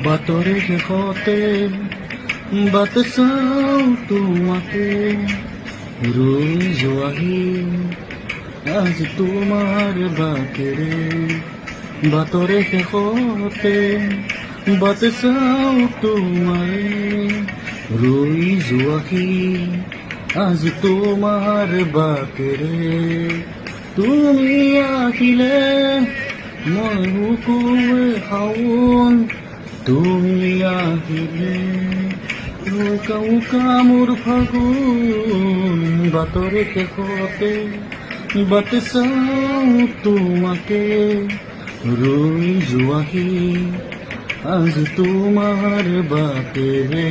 বাতৰে শেষতে বাট চাওঁ তোমাকে ৰৈ যোৱাহি আজি তোমাৰ বাটেৰে বাতৰে শেষতে বাট চাওঁ তোমাৰে ৰৈ যোৱাহি আজি তোমাৰ বাটেৰে তুমি আহিলে মই শুকুৱে শাওন তুমি আহিলে উকা উকা মোৰ ফাগুন বাতৰে শেষতে বাট চাওঁ তোমাকে ৰৈ যোৱাহি আজি তোমাৰ বাটেৰে